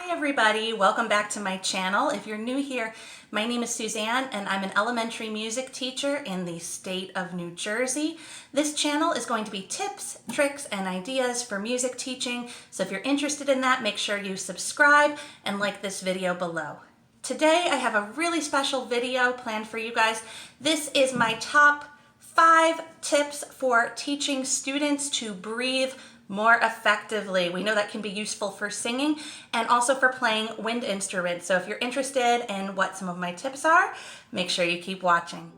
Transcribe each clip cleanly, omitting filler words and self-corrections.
Hi everybody, welcome back to my channel. If you're new here, my name is Suzanne and I'm an elementary music teacher in the state of New Jersey. This channel is going to be tips, tricks, and ideas for music teaching. So if you're interested in that, make sure you subscribe and like this video below. Today I have a really special video planned for you guys. This is my top 5 tips for teaching students to breathe more effectively. We know that can be useful for singing and also for playing wind instruments. So if you're interested in what some of my tips are, make sure you keep watching.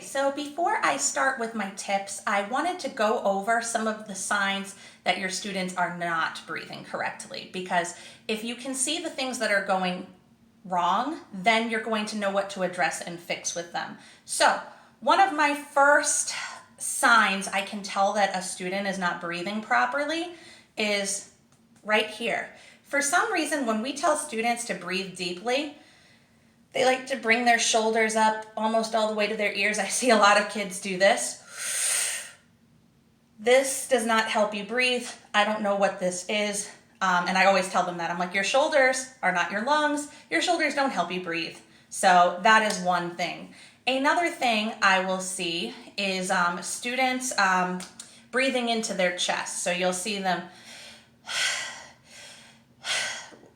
So before I start with my tips, I wanted to go over some of the signs that your students are not breathing correctly, because if you can see the things that are going wrong, then you're going to know what to address and fix with them. So one of my first signs I can tell that a student is not breathing properly is right here. For some reason, when we tell students to breathe deeply, they like to bring their shoulders up almost all the way to their ears. I see a lot of kids do this. This does not help you breathe. I don't know what this is. And I always tell them that. I'm like, your shoulders are not your lungs. Your shoulders don't help you breathe. So that is one thing. Another thing I will see is students breathing into their chest. So you'll see them,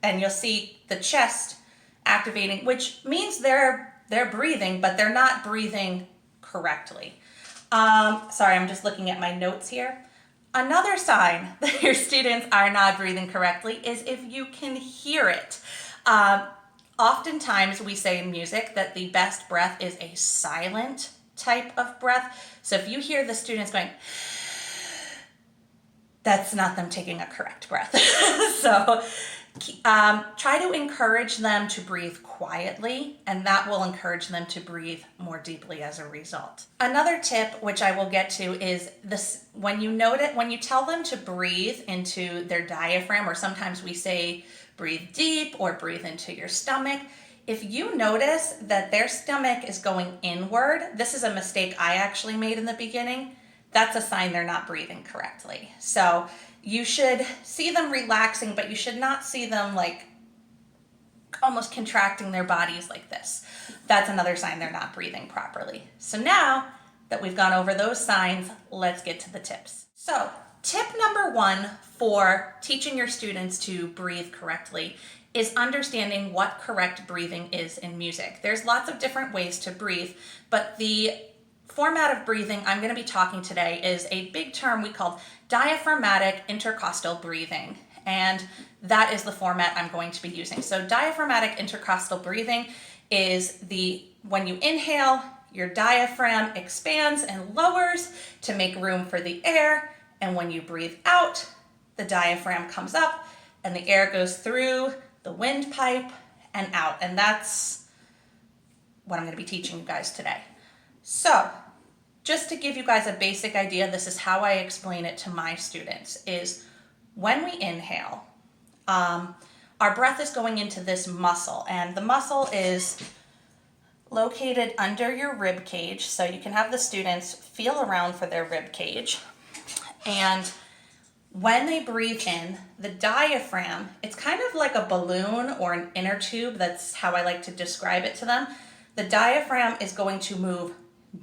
and you'll see the chest activating, which means they're breathing, but they're not breathing correctly. Sorry, I'm just looking at my notes here. Another sign that your students are not breathing correctly is if you can hear it. Oftentimes we say in music that the best breath is a silent type of breath. So if you hear the students going, that's not them taking a correct breath. So try to encourage them to breathe quietly, and that will encourage them to breathe more deeply as a result. Another tip, which I will get to, is this: when you tell them to breathe into their diaphragm, or sometimes we say breathe deep or breathe into your stomach. If you notice that their stomach is going inward, this is a mistake I actually made in the beginning. That's a sign they're not breathing correctly. So you should see them relaxing, but you should not see them like almost contracting their bodies like this. That's another sign they're not breathing properly. So now that we've gone over those signs, let's get to the tips. So tip number 1 for teaching your students to breathe correctly is understanding what correct breathing is in music. There's lots of different ways to breathe, but the format of breathing I'm going to be talking today is a big term we call diaphragmatic intercostal breathing, and that is the format I'm going to be using. So diaphragmatic intercostal breathing is when you inhale, your diaphragm expands and lowers to make room for the air, and when you breathe out, the diaphragm comes up and the air goes through the windpipe and out, and that's what I'm going to be teaching you guys today. So just to give you guys a basic idea, this is how I explain it to my students, is when we inhale, our breath is going into this muscle, and the muscle is located under your rib cage. So you can have the students feel around for their rib cage. And when they breathe in, the diaphragm, it's kind of like a balloon or an inner tube. That's how I like to describe it to them. The diaphragm is going to move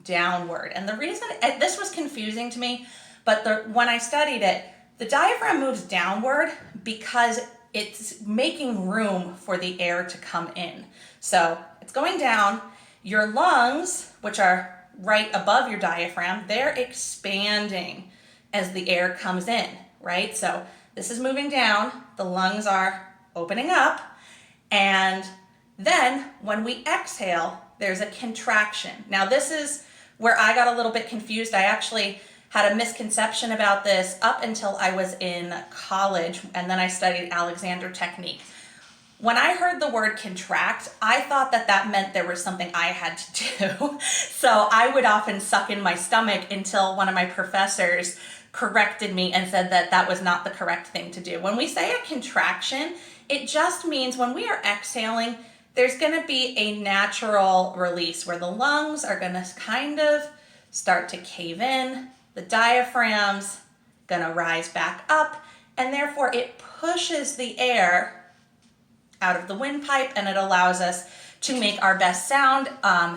downward. And the reason this was confusing to me, but when I studied it, the diaphragm moves downward because it's making room for the air to come in. So it's going down. Your lungs, which are right above your diaphragm, they're expanding as the air comes in, right? So this is moving down, the lungs are opening up, and then when we exhale, there's a contraction. Now this is where I got a little bit confused. I actually had a misconception about this up until I was in college, and then I studied Alexander Technique. When I heard the word contract, I thought that meant there was something I had to do. So I would often suck in my stomach until one of my professors corrected me and said that was not the correct thing to do. When we say a contraction, It just means when we are exhaling, there's going to be a natural release where the lungs are going to kind of start to cave in, the diaphragm's going to rise back up, and therefore it pushes the air out of the windpipe and it allows us to make our best sound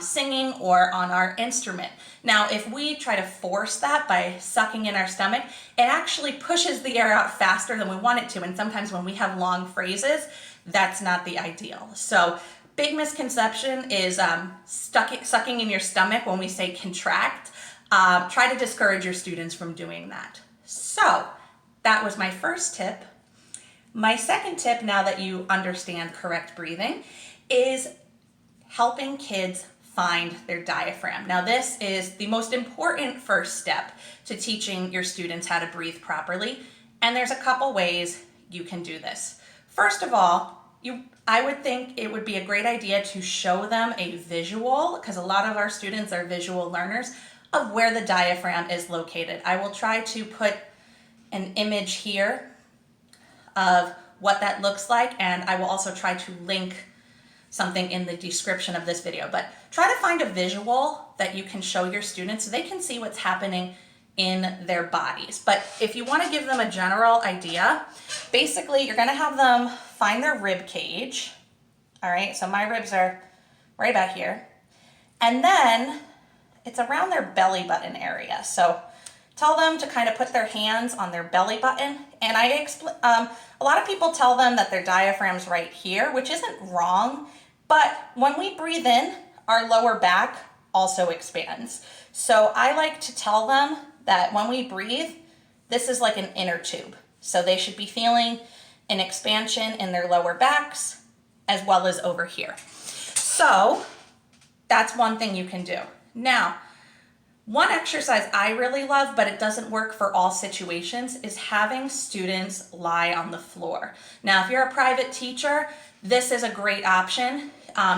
singing or on our instrument. Now, if we try to force that by sucking in our stomach, it actually pushes the air out faster than we want it to. And sometimes when we have long phrases, that's not the ideal. So big misconception is sucking in your stomach when we say contract. Try to discourage your students from doing that. So that was my first tip. My second tip, now that you understand correct breathing, is helping kids find their diaphragm. Now, this is the most important first step to teaching your students how to breathe properly, and there's a couple ways you can do this. First of all, I would think it would be a great idea to show them a visual, because a lot of our students are visual learners, of where the diaphragm is located. I will try to put an image here of what that looks like, and I will also try to link something in the description of this video. But try to find a visual that you can show your students so they can see what's happening in their bodies. But if you want to give them a general idea, basically you're going to have them find their rib cage. All right, so my ribs are right about here. And then it's around their belly button area. So tell them to kind of put their hands on their belly button. And a lot of people tell them that their diaphragm's right here, which isn't wrong. But when we breathe in, our lower back also expands. So I like to tell them that when we breathe, this is like an inner tube. So they should be feeling an expansion in their lower backs as well as over here. So that's one thing you can do. Now, one exercise I really love, but it doesn't work for all situations, is having students lie on the floor. Now, if you're a private teacher, this is a great option.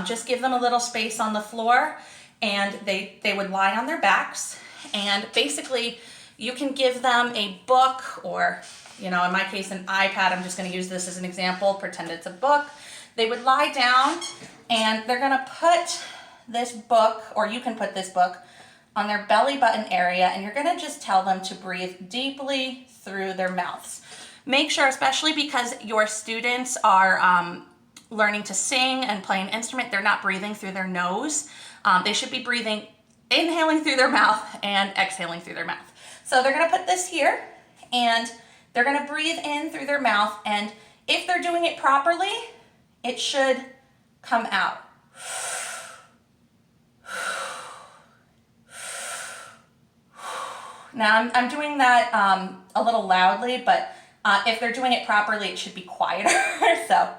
Just give them a little space on the floor and they would lie on their backs. And basically, you can give them a book or, in my case, an iPad. I'm just going to use this as an example, pretend it's a book. They would lie down and they're going to put this book, or you can put this book, on their belly button area, and you're gonna just tell them to breathe deeply through their mouths. Make sure, especially because your students are learning to sing and play an instrument, they're not breathing through their nose. They should be inhaling through their mouth and exhaling through their mouth. So they're gonna put this here, and they're gonna breathe in through their mouth, and if they're doing it properly, it should come out. Now, I'm doing that a little loudly, but if they're doing it properly, it should be quieter. So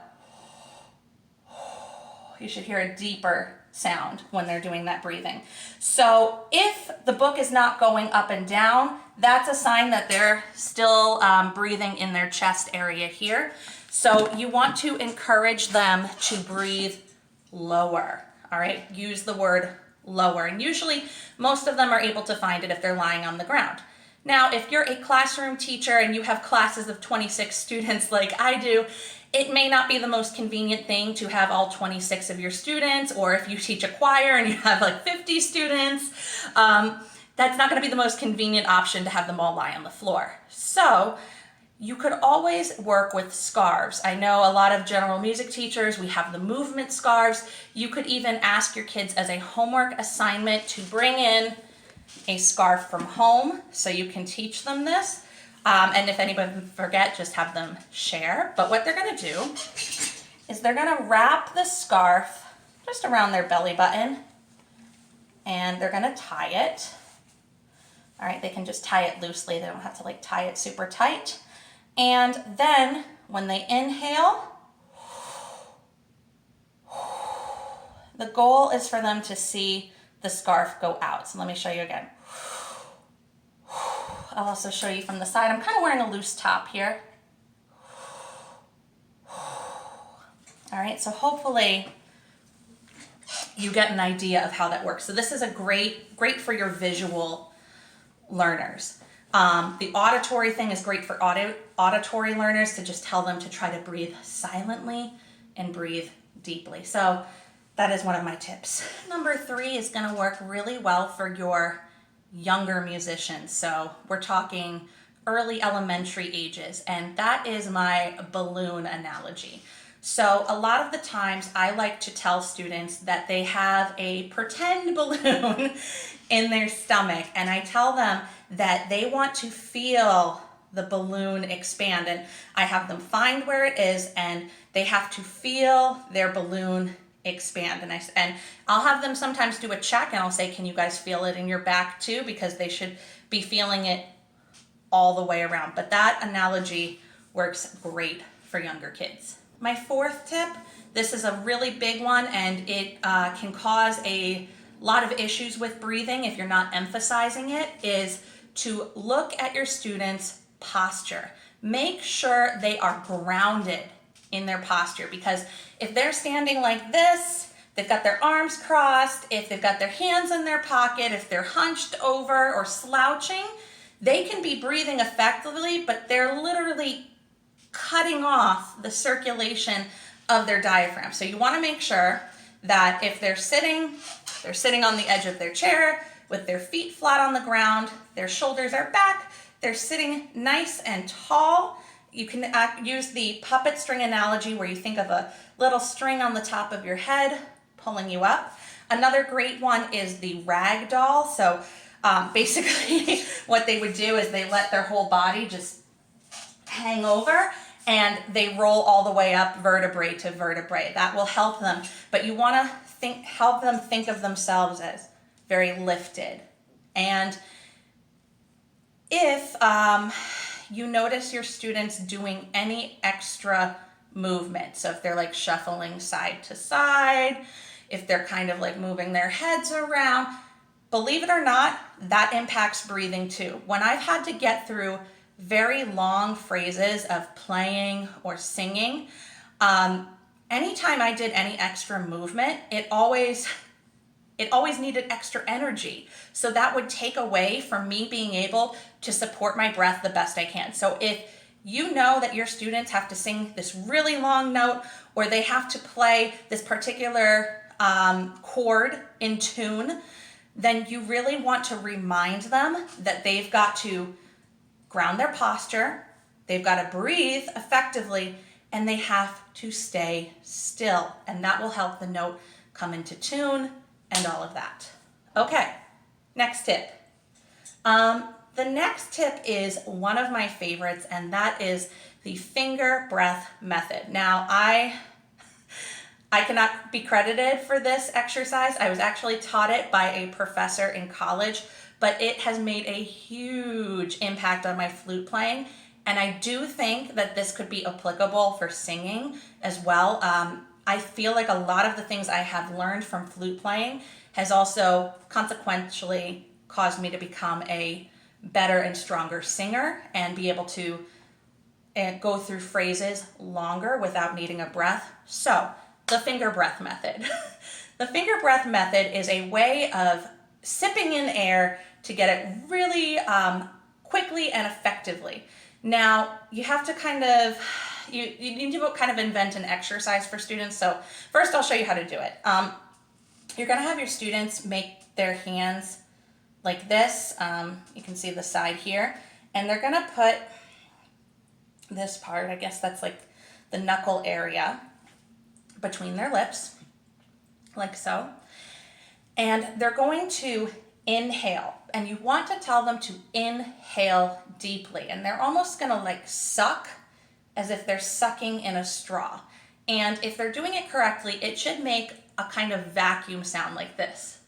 you should hear a deeper sound when they're doing that breathing. So if the book is not going up and down, that's a sign that they're still breathing in their chest area here. So you want to encourage them to breathe lower. All right, use the word lower, and usually most of them are able to find it if they're lying on the ground. Now, if you're a classroom teacher and you have classes of 26 students like I do, it may not be the most convenient thing to have all 26 of your students, or if you teach a choir and you have like 50 students, that's not going to be the most convenient option to have them all lie on the floor. So you could always work with scarves. I know a lot of general music teachers, we have the movement scarves. You could even ask your kids as a homework assignment to bring in a scarf from home so you can teach them this. And if anybody forget, just have them share. But what they're gonna do is they're gonna wrap the scarf just around their belly button, and they're gonna tie it. All right, they can just tie it loosely. They don't have to tie it super tight. And then when they inhale, the goal is for them to see the scarf go out. So let me show you again. I'll also show you from the side. I'm kind of wearing a loose top here. All right, so hopefully you get an idea of how that works. So this is great for your visual learners. The auditory thing is great for auditory learners, to just tell them to try to breathe silently and breathe deeply. So that is one of my tips. Number 3 is going to work really well for your younger musicians. So we're talking early elementary ages, and that is my balloon analogy. So a lot of the times I like to tell students that they have a pretend balloon in their stomach, and I tell them that they want to feel the balloon expand, and I have them find where it is and they have to feel their balloon expand. And I'll have them sometimes do a check, and I'll say, can you guys feel it in your back too? Because they should be feeling it all the way around. But that analogy works great for younger kids. My 4th tip, this is a really big one, and it can cause a lot of issues with breathing if you're not emphasizing it, is to look at your students' posture. Make sure they are grounded in their posture, because if they're standing like this, they've got their arms crossed, if they've got their hands in their pocket, if they're hunched over or slouching, they can be breathing effectively, but they're literally cutting off the circulation of their diaphragm. So you want to make sure that if they're sitting on the edge of their chair with their feet flat on the ground, their shoulders are back, they're sitting nice and tall. You can use the puppet string analogy, where you think of a little string on the top of your head pulling you up. Another great one is the rag doll. So basically what they would do is they let their whole body just hang over, and they roll all the way up vertebrae to vertebrae. That will help them, but you want to help them think of themselves as very lifted. And if you notice your students doing any extra movement, so if they're like shuffling side to side, if they're kind of like moving their heads around, believe it or not, that impacts breathing too. When I've had to get through very long phrases of playing or singing, anytime I did any extra movement, it always needed extra energy. So that would take away from me being able to support my breath the best I can. So if you know that your students have to sing this really long note, or they have to play this particular chord in tune, then you really want to remind them that they've got to ground their posture, they've got to breathe effectively, and they have to stay still. And that will help the note come into tune and all of that. Okay, next tip. The next tip is one of my favorites, and that is the finger breath method. Now, I cannot be credited for this exercise. I was actually taught it by a professor in college, but it has made a huge impact on my flute playing. And I do think that this could be applicable for singing as well. I feel like a lot of the things I have learned from flute playing has also consequentially caused me to become a better and stronger singer and be able to go through phrases longer without needing a breath. So, the finger breath method. The finger breath method is a way of sipping in air to get it really quickly and effectively. Now, you have to you need to kind of invent an exercise for students. So first I'll show you how to do it. You're gonna have your students make their hands like this. You can see the side here. And they're gonna put this part, I guess that's like the knuckle area, between their lips, like so. And they're going to inhale, and you want to tell them to inhale deeply, and they're almost gonna like suck as if they're sucking in a straw. And if they're doing it correctly, it should make a kind of vacuum sound like this.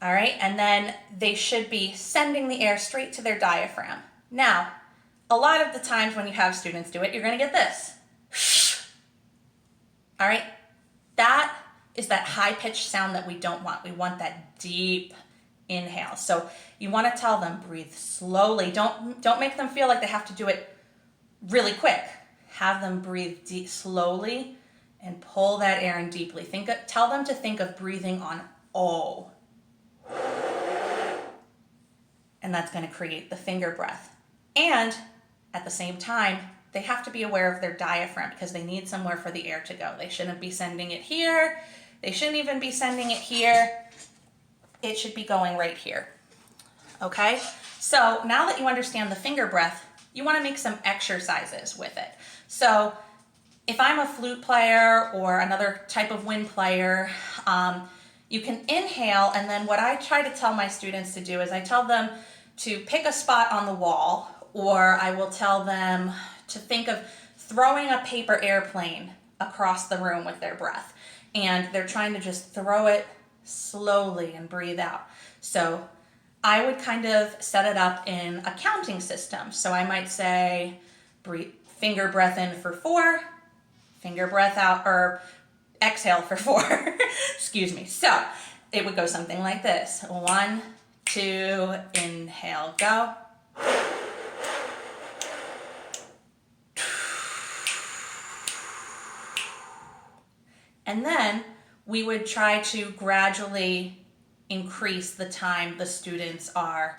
All right, and then they should be sending the air straight to their diaphragm. Now, a lot of the times when you have students do it, you're gonna get this. All right, that is that high-pitched sound that we don't want. We want that deep inhale. So you want to tell them, breathe slowly. Don't make them feel like they have to do it really quick. Have them breathe slowly and pull that air in deeply. Tell them to think of breathing on O. and that's going to create the finger breath. And at the same time, they have to be aware of their diaphragm because they need somewhere for the air to go. They shouldn't be sending it here. They shouldn't even be sending it here. It should be going right here. Okay? So now that you understand the finger breath, you want to make some exercises with it. So if I'm a flute player or another type of wind player, you can inhale, and then what I try to tell my students to do is I tell them to pick a spot on the wall, or I will tell them to think of throwing a paper airplane across the room with their breath. And they're trying to just throw it slowly and breathe out. So I would kind of set it up in a counting system. So I might say, finger breath in for 4, finger breath out, or exhale for 4. Excuse me. So it would go something like this. 1, 2, inhale, go. And then we would try to gradually increase the time the students are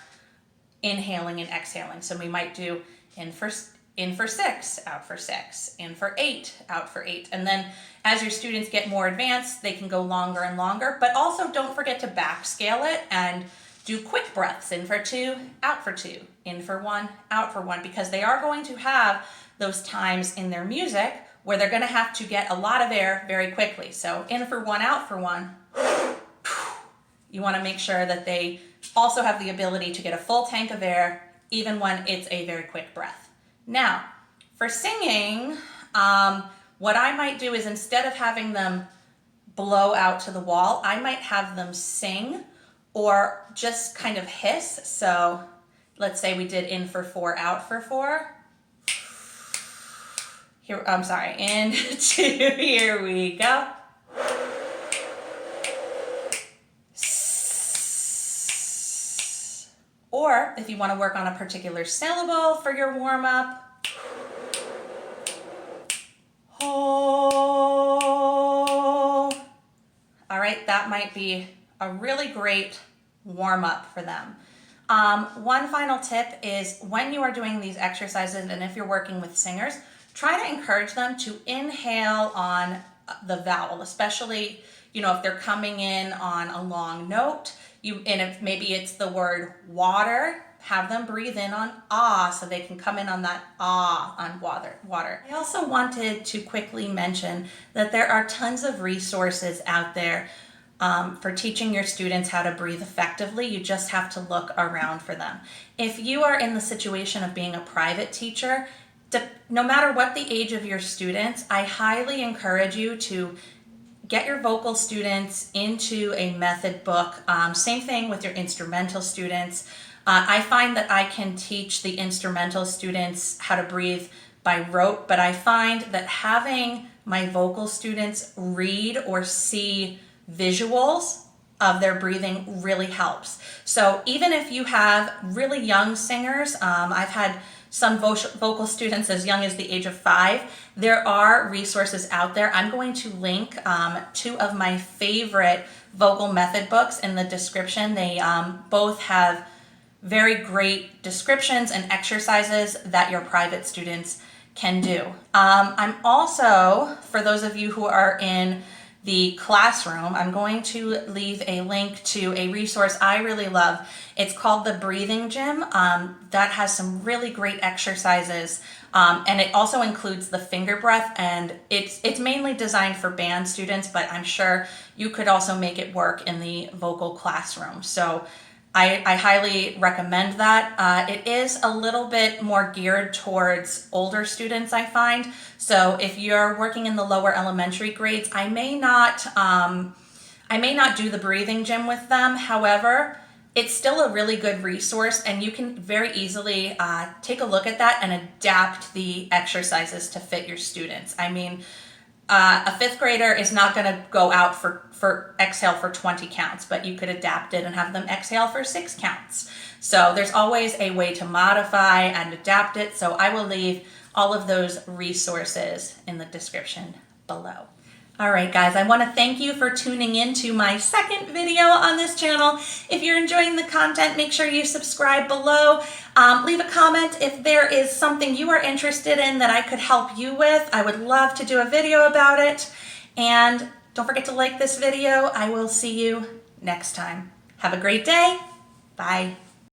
inhaling and exhaling. So we might do in for 6, out for 6, in for 8, out for 8. And then as your students get more advanced, they can go longer and longer, but also don't forget to backscale it and do quick breaths, in for 2, out for 2, in for 1, out for 1, because they are going to have those times in their music where they're going to have to get a lot of air very quickly. So in for 1, out for 1. You want to make sure that they also have the ability to get a full tank of air, even when it's a very quick breath. Now, for singing, what I might do is instead of having them blow out to the wall, I might have them sing or just kind of hiss. So let's say we did in for 4, out for 4. Here, I'm sorry, in 2, here we go. Or if you want to work on a particular syllable for your warm-up, oh. All right, that might be a really great warm-up for them. One final tip is when you are doing these exercises, and if you're working with singers, try to encourage them to inhale on the vowel, especially, if they're coming in on a long note. And if maybe it's the word water, have them breathe in on ah, so they can come in on that ah on water. I also wanted to quickly mention that there are tons of resources out there for teaching your students how to breathe effectively. You just have to look around for them. If you are in the situation of being a private teacher, no matter what the age of your students, I highly encourage you to get your vocal students into a method book. Same thing with your instrumental students. I find that I can teach the instrumental students how to breathe by rote, but I find that having my vocal students read or see visuals of their breathing really helps. So even if you have really young singers, I've had some vocal students as young as the age of 5. There are resources out there. I'm going to link 2 of my favorite vocal method books in the description. They both have very great descriptions and exercises that your private students can do. I'm also, for those of you who are in the classroom, I'm going to leave a link to a resource I really love. It's called the Breathing Gym. That has some really great exercises, and it also includes the finger breath, and it's mainly designed for band students, but I'm sure you could also make it work in the vocal classroom. So I highly recommend that. It is a little bit more geared towards older students, I find. So if you're working in the lower elementary grades, I may not do the breathing gym with them. However, it's still a really good resource, and you can very easily take a look at that and adapt the exercises to fit your students. I mean, a 5th grader is not going to go out for exhale for 20 counts, but you could adapt it and have them exhale for 6 counts. So there's always a way to modify and adapt it. So I will leave all of those resources in the description below. All right, guys, I want to thank you for tuning in to my second video on this channel. If you're enjoying the content, make sure you subscribe below. Leave a comment if there is something you are interested in that I could help you with. I would love to do a video about it. And don't forget to like this video. I will see you next time. Have a great day. Bye.